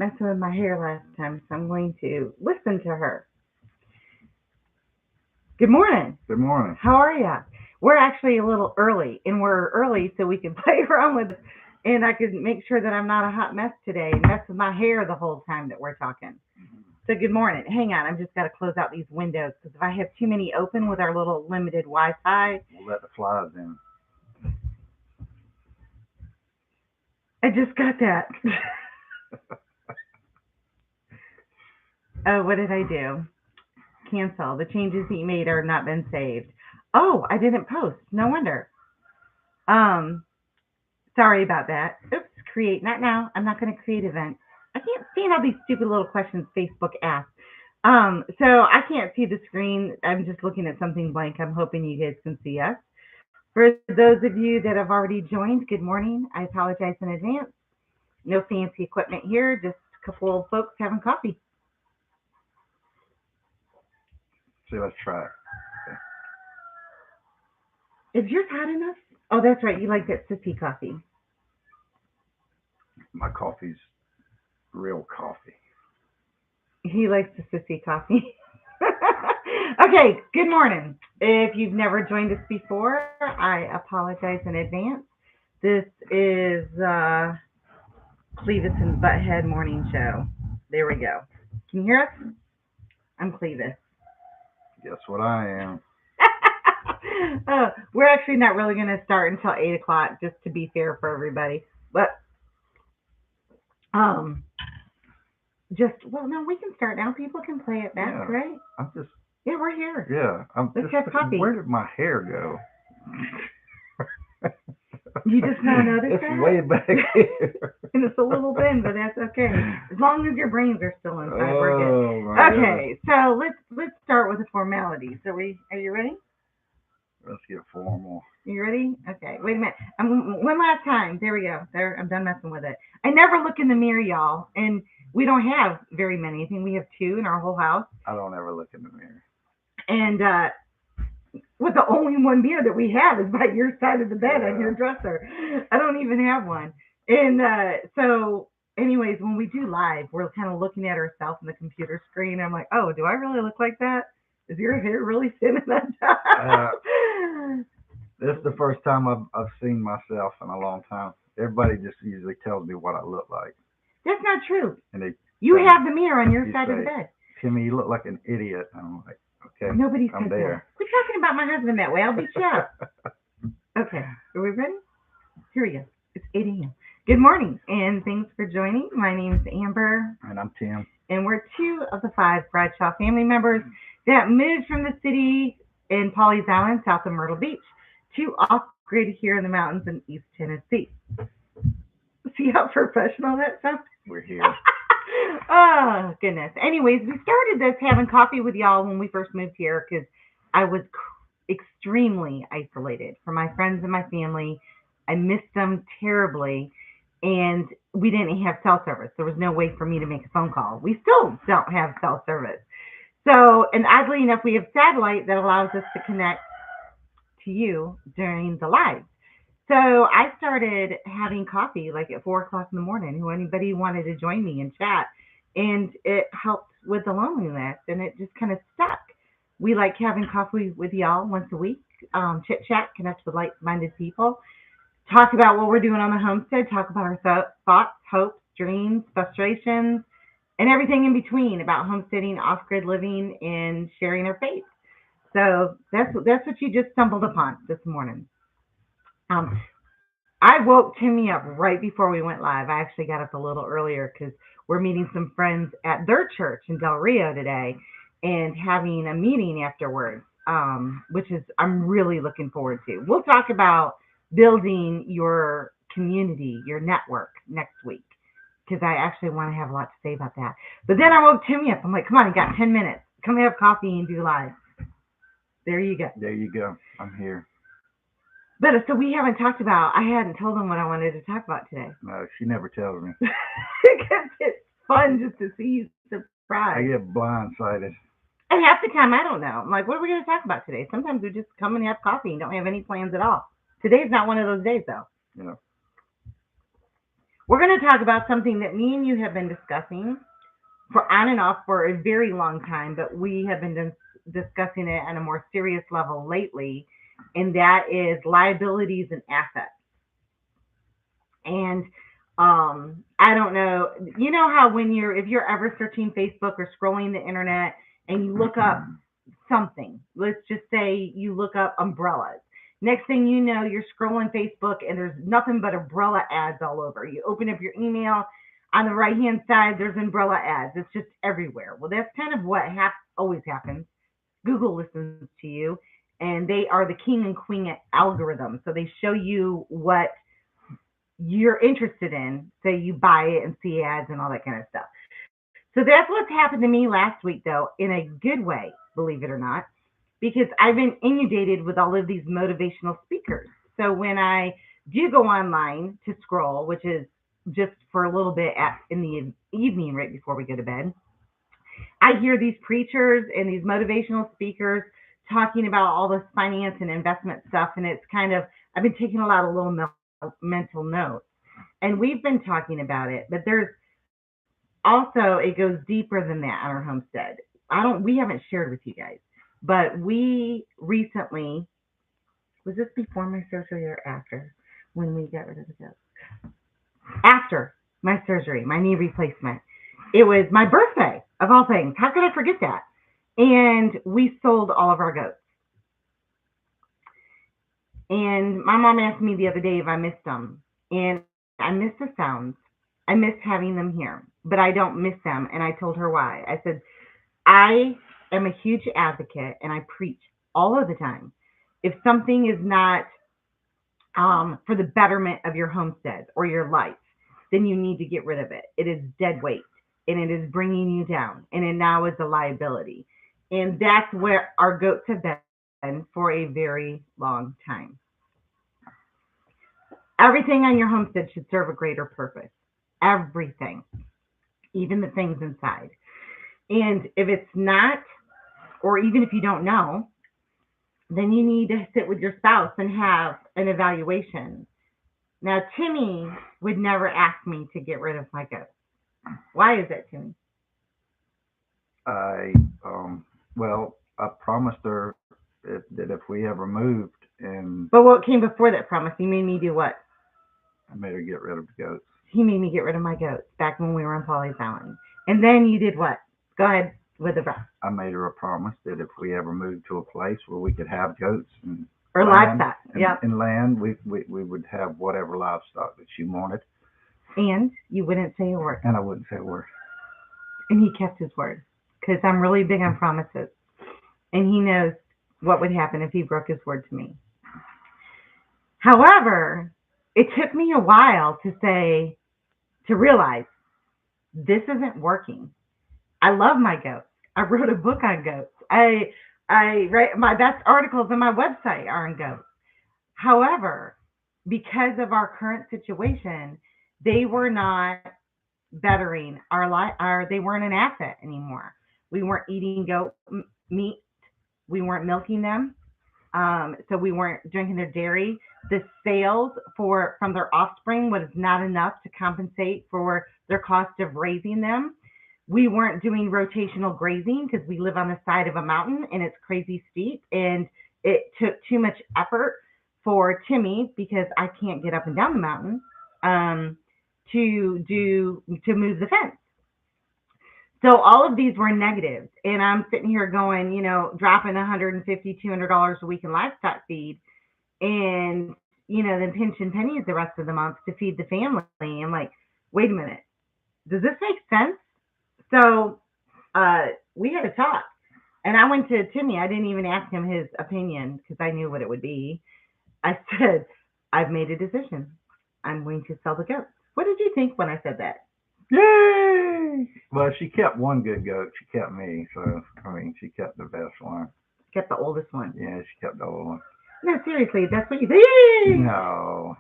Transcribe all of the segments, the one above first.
messing with my hair last time, so I'm going to listen to her. Good morning. Good morning. How are ya? We're actually a little early, and we're early so we can play around with, and I can make sure that I'm not a hot mess today and mess with my hair the whole time that we're talking. So good morning. Hang on, I've just got to close out these windows because if I have too many open with our little limited Wi-Fi, We'll let the flies in. I just got that. Oh, what did I do? Cancel. The changes that you made are not been saved. Oh, I didn't post. No wonder. Um, Sorry about that. Oops, create. Not now. I'm not going to create events. I can't stand all these stupid little questions Facebook asks. So I can't see the screen. I'm just looking at something blank. I'm hoping you guys can see us. For those of you that have already joined, good morning. I apologize in advance. No fancy equipment here, just a couple of folks having coffee. See, let's try it. Is yours hot enough? Oh, that's right. You like that sippy coffee. My coffee's real coffee. He likes the sissy coffee. Okay, good morning. If you've never joined us before, I apologize in advance. This is Clevis and Butthead Morning Show. There we go. Can you hear us? I'm Clevis. Guess what I am? We're actually not really going to start until 8 o'clock, just to be fair for everybody. But um, well, no, we can start now. People can play it back, Yeah. right? I'm just, Yeah, we're here. yeah. I'm Let's just have thinking, coffee. where did my hair go? You just now noticed It's that? way back here. And it's a little thin, but that's okay. As long as your brains are still inside, we're good. Oh my goodness. Okay, so let's start with the formalities. Are you ready? Let's get formal. You ready? Okay. Wait a minute. One last time. There we go. There. I'm done messing with it. I never look in the mirror, y'all, and we don't have very many. I think we have two in our whole house, I don't ever look in the mirror. and with the only one mirror that we have is by your side of the bed on your Yeah. dresser. I don't even have one. And so, anyways, when we do live, we're kind of looking at ourselves in the computer screen. I'm like, oh, do I really look like that? Is your hair really thin at that Uh, time? this is the first time I've seen myself in a long time. Everybody just usually tells me what I look like, That's not true. and they You say, have the mirror on your you side of the say, bed. Timmy, you look like an idiot. And I'm like, okay, Nobody I'm said that. there. Quit talking about my husband that way. I'll beat you up. Okay, are we ready? Here we go. It's 8 a.m. Good morning, and thanks for joining. My name's Amber, And I'm Tim. and we're two of the five Bradshaw family members that moved from the city in Pawleys Island, south of Myrtle Beach, to off-grid here in the mountains in East Tennessee. See how professional that sounds? We're here. Oh, goodness. Anyways, we started this having coffee with y'all when we first moved here because I was extremely isolated from my friends and my family. I missed them terribly, and we didn't have cell service. There was no way for me to make a phone call. We still don't have cell service. So, and oddly enough, we have satellite that allows us to connect to you during the live. So I started having coffee like at 4 o'clock in the morning. Who anybody wanted to join me and chat, and it helped with the loneliness, and it just kind of stuck. We like having coffee with y'all once a week, chit chat, connect with like-minded people, talk about what we're doing on the homestead, talk about our thoughts, hopes, dreams, frustrations, and everything in between about homesteading, off-grid living, and sharing our faith. So that's what you just stumbled upon this morning. Um, I woke Timmy up right before we went live. I actually got up a little earlier because we're meeting some friends at their church in Del Rio today and having a meeting afterwards, which is I'm really looking forward to. We'll talk about building your community, your network next week because I actually want to have a lot to say about that. But then I woke Timmy up. I'm like, come on, you got 10 minutes. Come have coffee and do live. There you go. There you go. I'm here. But so we haven't talked about, I hadn't told them what I wanted to talk about today. No, she never tells me. Because it's fun just to see you surprised. I get blindsided. And half the time I don't know. I'm like, what are we going to talk about today? Sometimes we just come and have coffee and don't have any plans at all. Today's not one of those days, though. You know, We're going to talk about something that me and you have been discussing for on and off for a very long time, but we have been discussing it on a more serious level lately, and that is liabilities and assets. And I don't know, you know how when if you're ever searching Facebook or scrolling the internet and you look up something, let's just say you look up umbrellas. Next thing you know, you're scrolling Facebook and there's nothing but umbrella ads all over. You open up your email, on the right hand side, there's umbrella ads. It's just everywhere. Well, that's kind of what always happens. Google listens to you, and they are the king and queen at algorithms. So they show you what you're interested in, so you buy it and see ads and all that kind of stuff. So that's what's happened to me last week, though, in a good way, believe it or not, because I've been inundated with all of these motivational speakers. So when I do go online to scroll, which is just for a little bit in the evening right before we go to bed, I hear these preachers and these motivational speakers talking about all this finance and investment stuff, and it's kind of I've been taking a lot of little mental notes, and we've been talking about it. But there's also it goes deeper than that on our homestead. I don't we haven't shared with you guys, but we recently was this before my surgery or after when we got rid of the goat? After my surgery, my knee replacement. It was my birthday, of all things. How could I forget that? And we sold all of our goats. And my mom asked me the other day if I missed them. And I miss the sounds. I miss having them here, but I don't miss them. And I told her why. I said, I am a huge advocate and I preach all of the time. If something is not for the betterment of your homestead or your life, then you need to get rid of it. It is dead weight and it is bringing you down and it now is a liability. And that's where our goats have been for a very long time. Everything on your homestead should serve a greater purpose. Everything, even the things inside. And if it's not, or even if you don't know, then you need to sit with your spouse and have an evaluation. Now, Timmy would never ask me to get rid of my goats. Why is that, Timmy? I well, I promised her that if we ever moved and But what came before that promise? He made me do what? I made her get rid of the goats, He made me get rid of my goats back when we were on Polly's Island. And then you did what? Go ahead with the rest. I made her a promise that if we ever moved to a place where we could have goats and Or land livestock. Yep. and land, we would have whatever livestock that she wanted, And you wouldn't say a word. and I wouldn't say a word. And he kept his word. Because I'm really big on promises. And he knows what would happen if he broke his word to me. However, it took me a while to realize this isn't working. I love my goats. I wrote a book on goats. I write my best articles on my website are on goats. However, because of our current situation, they were not bettering our life. They weren't an asset anymore. We weren't eating goat meat. We weren't milking them. So we weren't drinking their dairy. The sales from their offspring was not enough to compensate for their cost of raising them. We weren't doing rotational grazing because we live on the side of a mountain and it's crazy steep, and it took too much effort for Timmy because I can't get up and down the mountain um, to move the fence. So all of these were negatives, and I'm sitting here going, dropping 150, $200 a week in livestock feed, and then pinching pennies the rest of the month to feed the family. I'm like, wait a minute, does this make sense? So we had a talk, and I went to Timmy. I didn't even ask him his opinion because I knew what it would be. I said, I've made a decision. I'm going to sell the goats. What did you think when I said that? Yay! Well, she kept one good goat. She kept me, so I mean, she kept the best one. Kept the oldest one. Yeah, she kept the old one. No, seriously, that's what you think. No.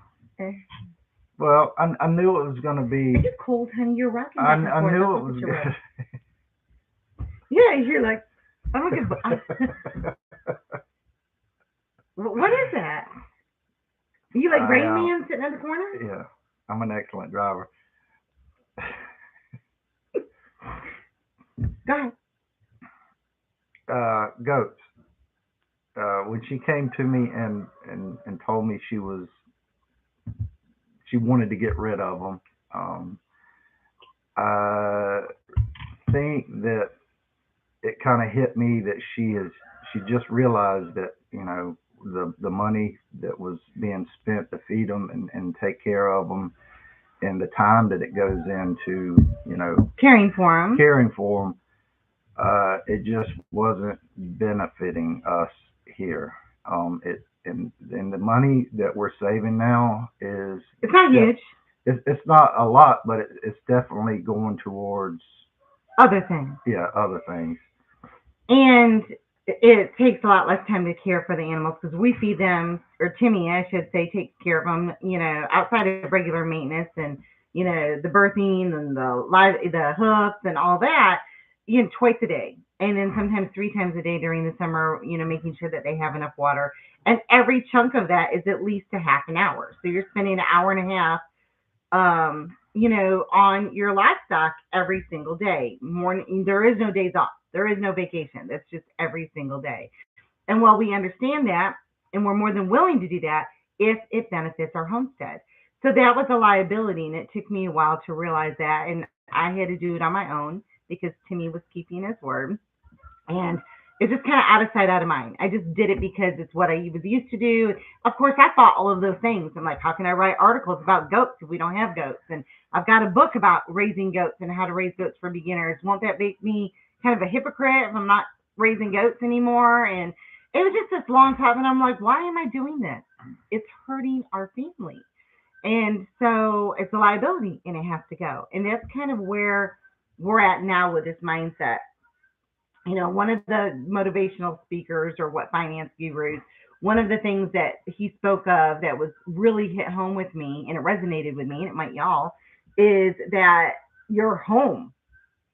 Well, I knew it was going to be. Are you cold, honey? You're rocking back I and forth. knew it was good. Yeah, you're like, I'm looking. What is that? Are you like Rain Man sitting in the corner? Yeah. I'm an excellent driver. Go ahead. Goats. When she came to me and told me she wanted to get rid of them, I think that it kind of hit me that she just realized that the money that was being spent to feed them and take care of them and the time that it goes into Caring for them. caring for them, it just wasn't benefiting us here. And the money that we're saving now is It's not huge. it's not a lot, but it's definitely going towards Other things. yeah other things. And it takes a lot less time to care for the animals because we feed them, or Timmy, I should say, takes care of them, outside of regular maintenance and, the birthing and the hooves and all that, twice a day. And then sometimes three times a day during the summer, making sure that they have enough water. And every chunk of that is at least a half an hour. So you're spending an hour and a half on your livestock every single day. Morning, there is no days off. There is no vacation. That's just every single day. And while we understand that, and we're more than willing to do that, if it benefits our homestead. So that was a liability, and it took me a while to realize that. And I had to do it on my own because Timmy was keeping his word. And it's just kind of out of sight, out of mind. I just did it because it's what I was used to do. Of course, I thought all of those things. I'm like, how can I write articles about goats if we don't have goats? And I've got a book about raising goats and how to raise goats for beginners. Won't that make me kind of a hypocrite if I'm not raising goats anymore? And it was just this long time. And I'm like, why am I doing this? It's hurting our family. And so it's a liability and it has to go. And that's kind of where we're at now with this mindset. One of the motivational speakers or what finance gurus, one of the things that he spoke of that was really hit home with me and it resonated with me, and it might y'all, is that your home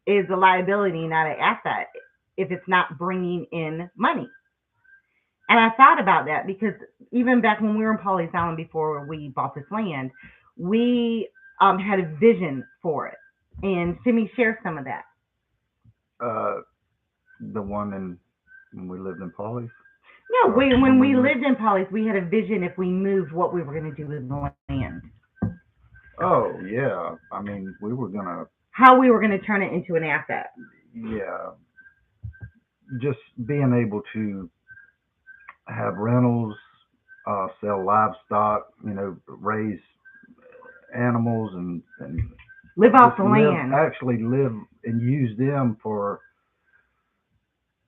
is a liability, not an asset, if it's not bringing in money. And I thought about that because even back when we were in Pawleys Island before we bought this land, we had a vision for it. And Timmy, share some of that. Uh, the one in when we lived in Polly's. No, when we lived in Pawleys, we had a vision if we moved what we were going to do with the land, Oh yeah, I mean we were gonna how we were going to turn it into an asset. yeah just being able to have rentals, sell livestock, raise animals and Live off just the live land. actually live and use them for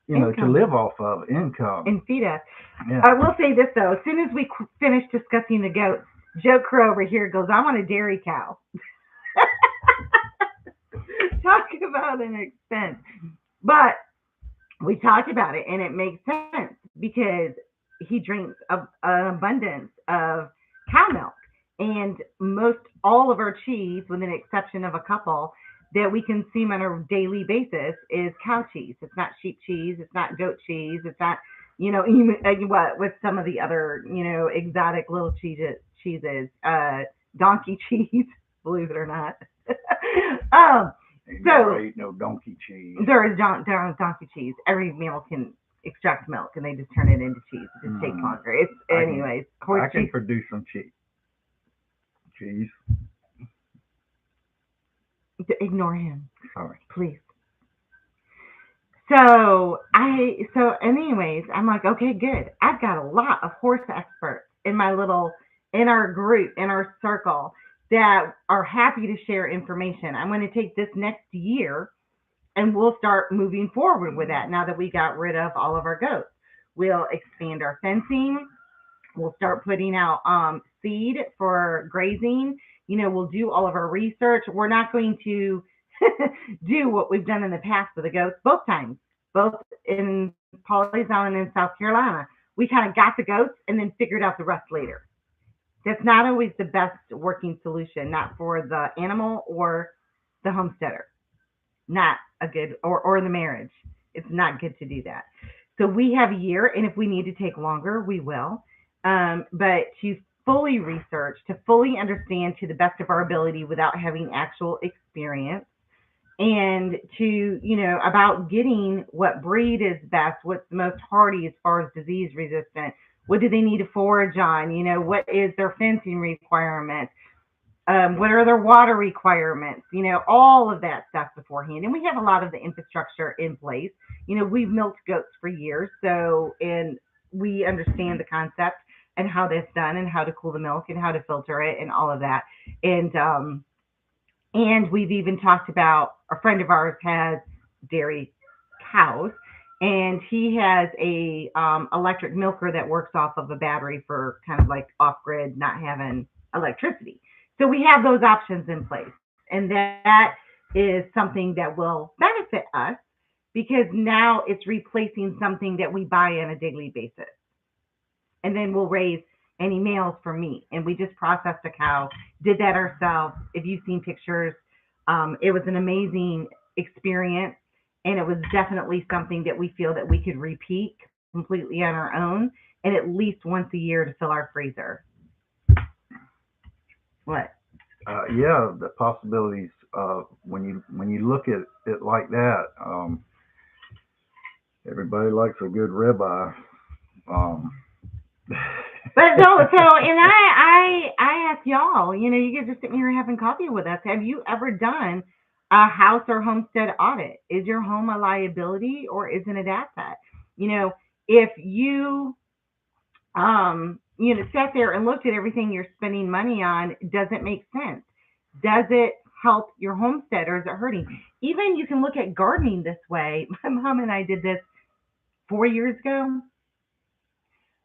to Income. live off of income. And feed us. Yeah. I will say this though: as soon as we finish discussing the goats, Joe Crow over here goes, "I want a dairy cow." Talk about an expense, but we talked about it, and it makes sense because he drinks an abundance of cow milk, and most all of our cheese, with an exception of a couple that we consume on a daily basis, is cow cheese. It's not sheep cheese. It's not goat cheese. It's not, even what with some of the other, exotic little cheeses, donkey cheese, believe it or not. um, Ain't so never ate no donkey cheese. there is donkey cheese. Every mammal can extract milk, and they just turn it into cheese. It just takes longer. It's anyways. I Horse can cheese. produce some cheese. Ignore him, Sorry. please. So anyways, I'm like, okay, good. I've got a lot of horse experts in our group, in our circle, that are happy to share information. I'm going to take this next year and we'll start moving forward with that now that we got rid of all of our goats. We'll expand our fencing. We'll start putting out seed for grazing. We'll do all of our research. We're not going to do what we've done in the past with the goats both times, both in Pawleys Island and South Carolina. We kind of got the goats and then figured out the rest later. That's not always the best working solution, not for the animal or the homesteader. Not a good, or the marriage. It's not good to do that. So we have a year, and if we need to take longer, we will. But to fully research, to fully understand to the best of our ability without having actual experience, and to, about getting what breed is best, what's the most hardy as far as disease resistant, what do they need to forage on, what is their fencing requirements, what are their water requirements, all of that stuff beforehand. And we have a lot of the infrastructure in place. We've milked goats for years, so, and we understand the concept and how that's done and how to cool the milk and how to filter it and all of that. And we've even talked about, a friend of ours has dairy cows, and he has a electric milker that works off of a battery for kind of like off grid, not having electricity. So we have those options in place, and that is something that will benefit us because now it's replacing something that we buy on a daily basis. And then we'll raise any males for meat. And we just processed a cow, did that ourselves. If you've seen pictures, it was an amazing experience. And it was definitely something that we feel that we could repeat completely on our own and at least once a year to fill our freezer. What? Yeah, the possibilities. When you look at it like that, everybody likes a good ribeye. Um, But no, so and I ask y'all, you guys are sitting here having coffee with us. Have you ever done a house or homestead audit? Is your home a liability or is it an asset? If you sat there and looked at everything you're spending money on, does it make sense? Does it help your homestead or is it hurting? Even you can look at gardening this way. My mom and I did this 4 years ago.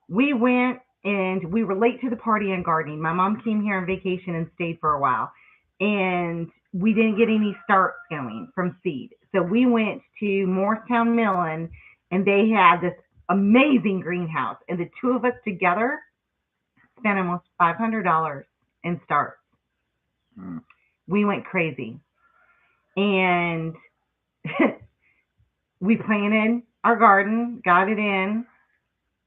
We went and we were late to the party on gardening. My mom came here on vacation and stayed for a while, and we didn't get any starts going from seed. So we went to Morristown Millen, and they had this amazing greenhouse, and the two of us together spent almost $500 in starts. mm, We went crazy, and we planted our garden, got it in.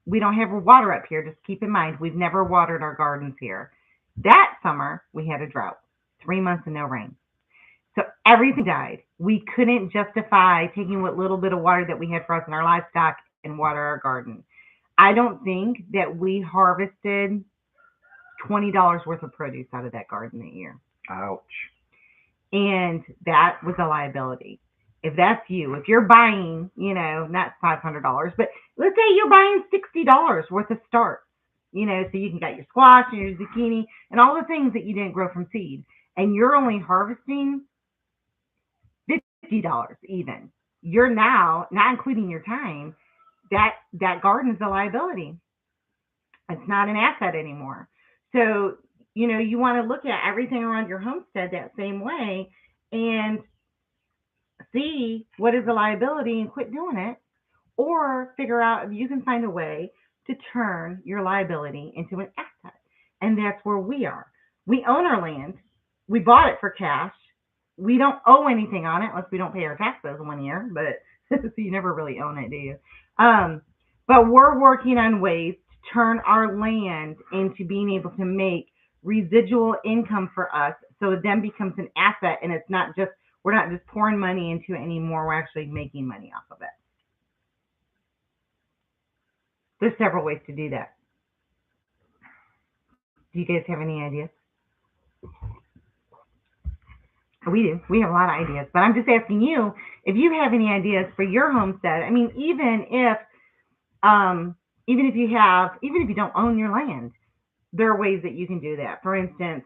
We don't have water up here. Just keep in mind, we've never watered our gardens here. That summer, we had a drought, 3 months of no rain. So everything died. We couldn't justify taking what little bit of water that we had for us and our livestock and water our garden. I don't think that we harvested $20 worth of produce out of that garden that year. ouch. And that was a liability. If that's you, if you're buying, not $500, but let's say you're buying $60 worth of starts, so you can get your squash and your zucchini and all the things that you didn't grow from seed, and you're only harvesting $50 even. You're now not including your time. That garden's a liability. It's not an asset anymore. So, you want to look at everything around your homestead that same way and see what is a liability and quit doing it, or figure out if you can find a way to turn your liability into an asset. And that's where we are. We own our land. We bought it for cash. We don't owe anything on it unless we don't pay our taxes 1 year, but so you never really own it, do you? Um, but we're working on ways to turn our land into being able to make residual income for us so it then becomes an asset and it's not just we're not just pouring money into it anymore, we're actually making money off of it. There's several ways to do that. Do you guys have any ideas? We do. We have a lot of ideas, but I'm just asking you if you have any ideas for your homestead. I mean, even if you don't own your land, there are ways that you can do that. For instance,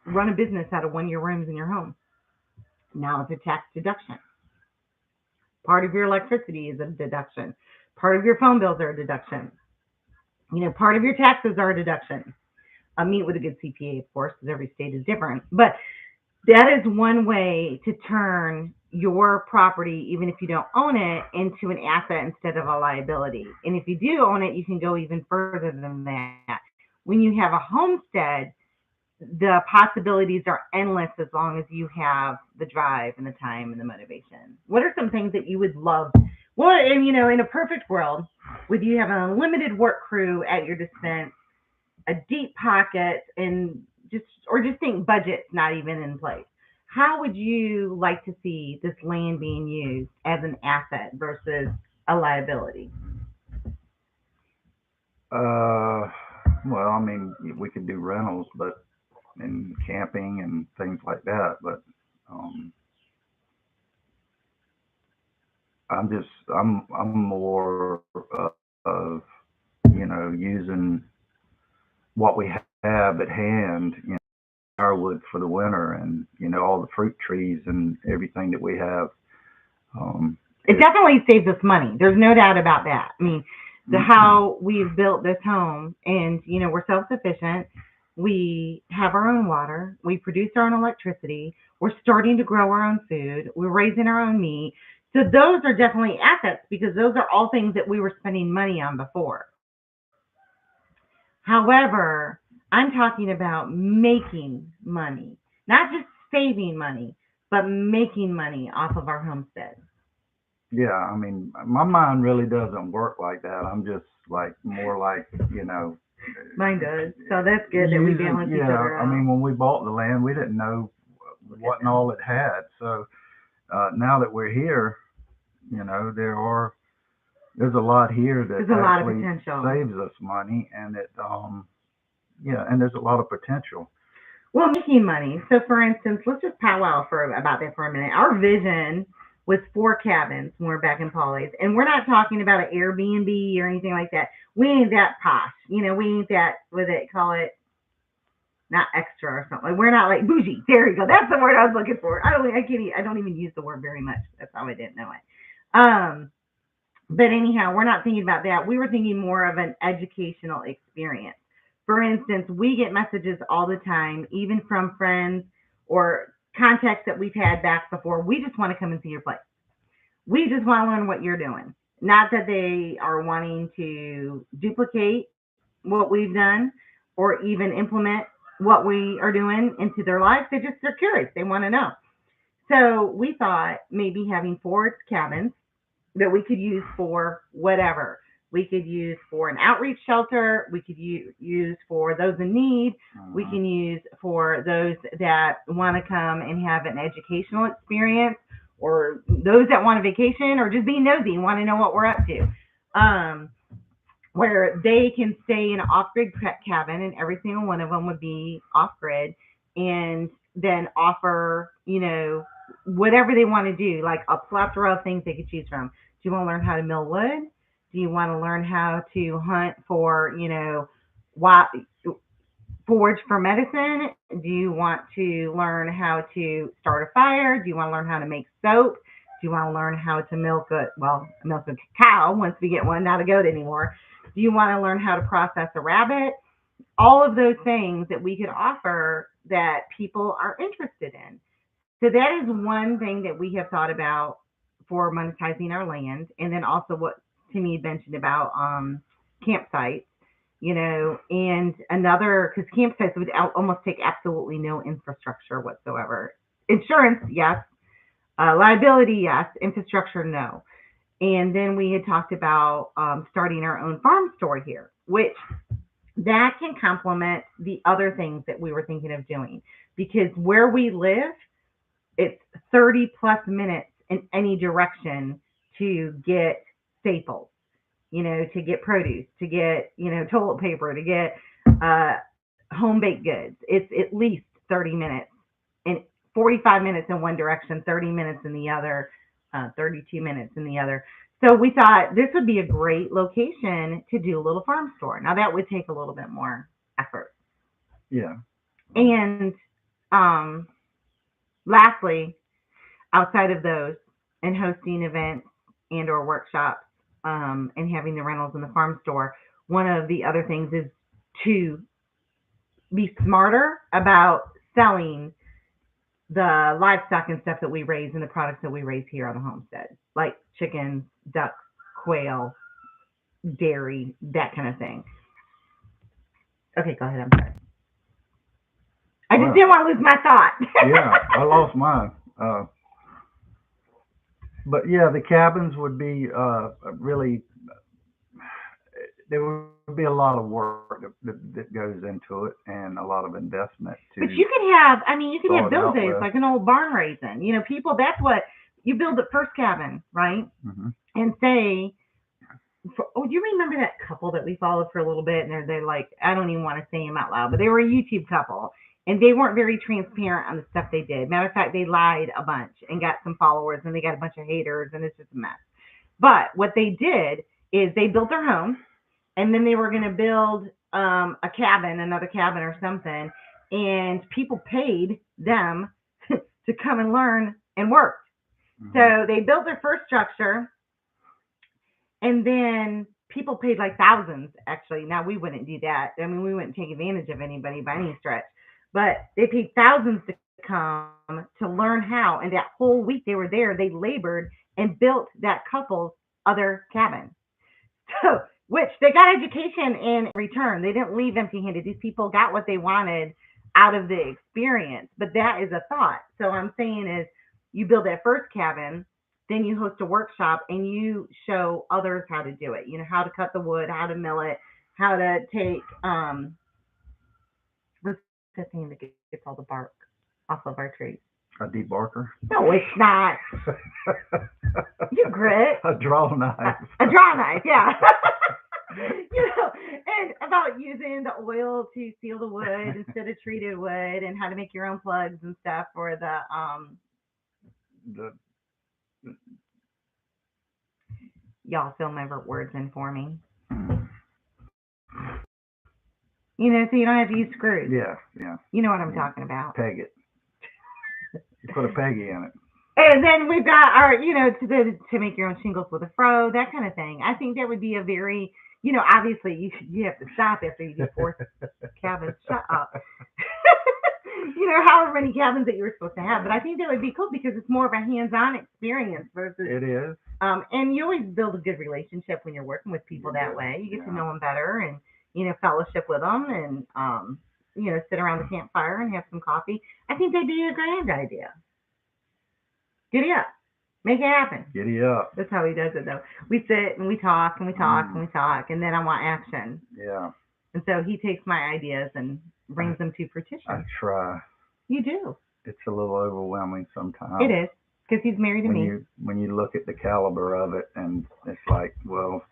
run a business out of one of your rooms in your home. Now it's a tax deduction. Part of your electricity is a deduction. Part of your phone bills are a deduction. Part of your taxes are a deduction. Meet with a good CPA, of course, because every state is different. But that is one way to turn your property, even if you don't own it, into an asset instead of a liability. And if you do own it, you can go even further than that. When you have a homestead, the possibilities are endless as long as you have the drive and the time and the motivation. What are some things that you would love? Well, and in a perfect world, would you have an unlimited work crew at your dispense, a deep pocket and just think budget's not even in place. How would you like to see this land being used as an asset versus a liability? Uh, well, I mean, we could do rentals, but and camping and things like that. But um, I'm more of using what we have at hand. Firewood for the winter, and all the fruit trees and everything that we have. Um, It it, definitely saves us money. There's no doubt about that. I mean, the mm, how we've built this home, and we're self-sufficient. We have our own water. We produce our own electricity. We're starting to grow our own food. We're raising our own meat. So those are definitely assets because those are all things that we were spending money on before. However, I'm talking about making money, not just saving money, but making money off of our homestead. yeah, I mean, my mind really doesn't work like that. I'm just like more like Mine does. So that's good that we using. balance each Yeah, other I out. mean, when we bought the land, we didn't know Look at what and them. all it had. So now that we're here, there's a lot here There's that a lot of actually potential. saves us money, and yeah, and there's a lot of potential. Well, making money. So, for instance, let's just powwow for about that for a minute. Our vision was 4 cabins when we're back in Polly's, and we're not talking about an Airbnb or anything like that. We ain't that posh. We ain't that. What they call it? Not extra or something. We're not like bougie. There you go. That's the word I was looking for. I can't. I don't even use the word very much. That's how I didn't know it. But anyhow, we're not thinking about that. We were thinking more of an educational experience. For instance, we get messages all the time, even from friends or contacts that we've had back before. We just want to come and see your place. We just want to learn what you're doing. Not that they are wanting to duplicate what we've done or even implement what we are doing into their lives. They're curious. They want to know. So we thought maybe having 4 cabins that we could use for whatever. We could use for an outreach shelter. We could use for those in need. We Uh, can use for those that want to come and have an educational experience, or those that want a vacation, or just be nosy and want to know what we're up to. Um, where they can stay in an off-grid cabin, and every single one of them would be off-grid, and then offer, whatever they want to do, like a plethora of things they could choose from. Do you want to learn how to mill wood? Do you want to learn how to hunt for, wild, forage for medicine? Do you want to learn how to start a fire? Do you want to learn how to make soap? Do you want to learn how to milk a cow once we get one, not a goat anymore? Do you want to learn how to process a rabbit? All of those things that we could offer that people are interested in. So that is one thing that we have thought about for monetizing our land, and then also what Timmy mentioned about campsites. And another, because campsites would almost take absolutely no infrastructure whatsoever. Insurance, yes. Liability, yes. Infrastructure, no. And then we had talked about starting our own farm store here, which that can complement the other things that we were thinking of doing. Because where we live, it's 30 plus minutes in any direction to get staples, to get produce, to get, toilet paper, to get home baked goods. It's at least 30 minutes and 45 minutes in one direction, 30 minutes in the other, 32 minutes in the other. So we thought this would be a great location to do a little farm store. Now that would take a little bit more effort. yeah. And um, lastly, outside of those and hosting events and or workshops, and having the rentals in the farm store, one of the other things is to be smarter about selling the livestock and stuff that we raise and the products that we raise here on the homestead, like chickens, ducks, quail, dairy, that kind of thing. Okay, go ahead. I'm sorry. I just Well, didn't want to lose my thought. yeah, I lost mine. But yeah, the cabins would be really there would be a lot of work that goes into it and a lot of investment But to you could have, I mean, you could have start build out days with. like an old barn raising. People, that's what you build the first cabin, right? Hmm. And say, do you remember that couple that we followed for a little bit? And they're like, I don't even want to say them out loud, but they were a YouTube couple. And they weren't very transparent on the stuff they did. Matter of fact, they lied a bunch and got some followers and they got a bunch of haters and it's just a mess. But what they did is they built their home and then they were going to build a cabin, another cabin or something. And people paid them to come and learn and work. Hmm. So they built their first structure and then people paid like thousands, actually. Now, we wouldn't do that. I mean, we wouldn't take advantage of anybody by any stretch. But they paid thousands to come to learn how. And that whole week they were there, they labored and built that couple's other cabin. So, which they got education in return. They didn't leave empty handed. These people got what they wanted out of the experience. But that is a thought. So, I'm saying is you build that first cabin, then you host a workshop and you show others how to do it. How to cut the wood, how to mill it, how to take what's the thing that gets all the bark off of our trees. A debarker. No, it's not. You grit. A draw A, knife. a draw knife, yeah. And about using the oil to seal the wood instead of treated wood, and how to make your own plugs and stuff for the The, y'all fill my words in for me. mm, So you don't have to use screws. yeah. You know what I'm You talking about. peg it. You put a peggy in it. And then we've got our, to make your own shingles with a fro, that kind of thing. I think that would be a very, obviously you have to stop after you do four cabins. Shut up. However many cabins that you were supposed to have. But I think that would be cool because it's more of a hands-on experience versus. It is. And you always build a good relationship when you're working with people that way. You get to know them better and fellowship with them and sit around the campfire and have some coffee. I think that'd be a grand idea. Giddy up. Make it happen. Giddy up. That's how he does it, though. We sit and we talk and we talk and we talk, and then I want action. Yeah. And so he takes my ideas and brings them to fruition. I try. You do. It's a little overwhelming sometimes. It is, because he's married to me. When you look at the caliber of it, and it's like, well,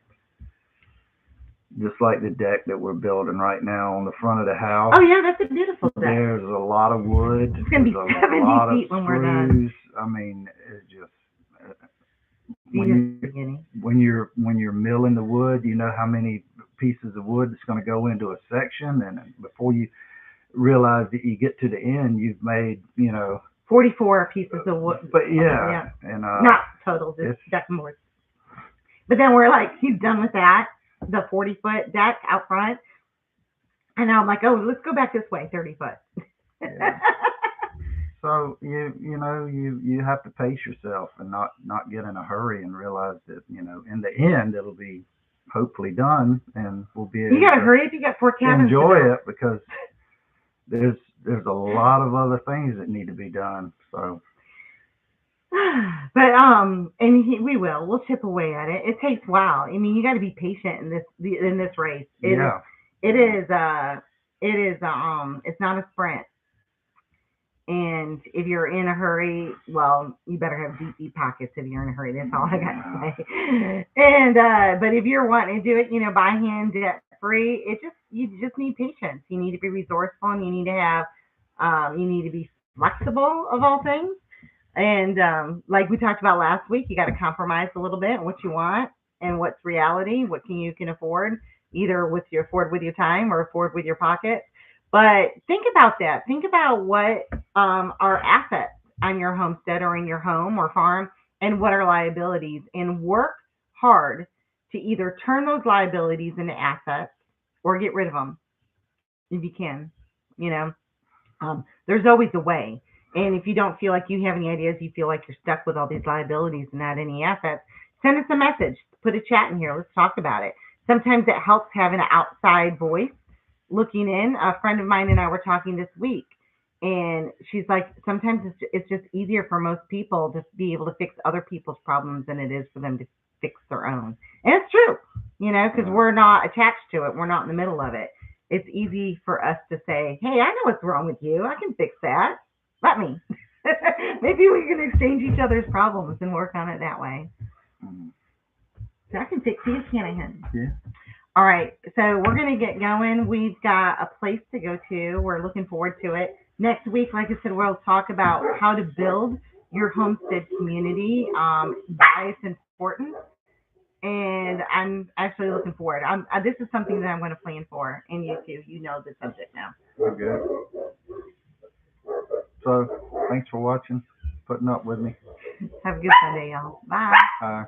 just like the deck that we're building right now on the front of the house. Oh, yeah, that's a beautiful deck. There's a lot of wood. It's going to be 70 feet when we're done. I mean, it's just when you're milling the wood, you know how many pieces of wood is going to go into a section, and before you realize that you get to the end, you've made 44 pieces of wood. But yeah. And not total, just deck and boards. But then we're like, he's done with that, the 40-foot deck out front. And now I'm like, oh, let's go back this way, 30 foot. Yeah. So you have to pace yourself and not get in a hurry and realize that in the end it'll be hopefully done and we'll be able you gotta hurry if you got 4 cabins enjoy it because there's a lot of other things that need to be done. So but we'll chip away at it. It takes a while. I mean, you got to be patient in this race. It's not a sprint. And if you're in a hurry, well, you better have deep pockets if you're in a hurry. That's all I got to say. And but if you're wanting to do it, by hand, debt free, you just need patience. You need to be resourceful, and you need to be flexible of all things. And like we talked about last week, you got to compromise a little bit on what you want and what's reality, what you can afford, either afford with your time or afford with your pocket. But think about that. Think about what are assets on your homestead or in your home or farm, and what are liabilities, and work hard to either turn those liabilities into assets or get rid of them if you can. There's always a way. And if you don't feel like you have any ideas, you feel like you're stuck with all these liabilities and not any assets, send us a message. Put a chat in here. Let's talk about it. Sometimes it helps having an outside voice looking in. A friend of mine and I were talking this week, and she's like, sometimes it's just easier for most people to be able to fix other people's problems than it is for them to fix their own. And it's true, because Right. we're not attached to it. We're not in the middle of it. It's easy for us to say, hey, I know what's wrong with you. I can fix that. Let me. Maybe we can exchange each other's problems and work on it that way. Mm. So I can fix you, can I, hun? Yeah. All right, so we're going to get going. We've got a place to go to. We're looking forward to it. Next week, like I said, we'll talk about how to build your homestead community, why it's important, and I'm actually looking forward. This is something that I'm going to plan for, and you too. You know the subject now. Okay. So thanks for watching, putting up with me. Have a good Sunday, y'all. Bye. Bye.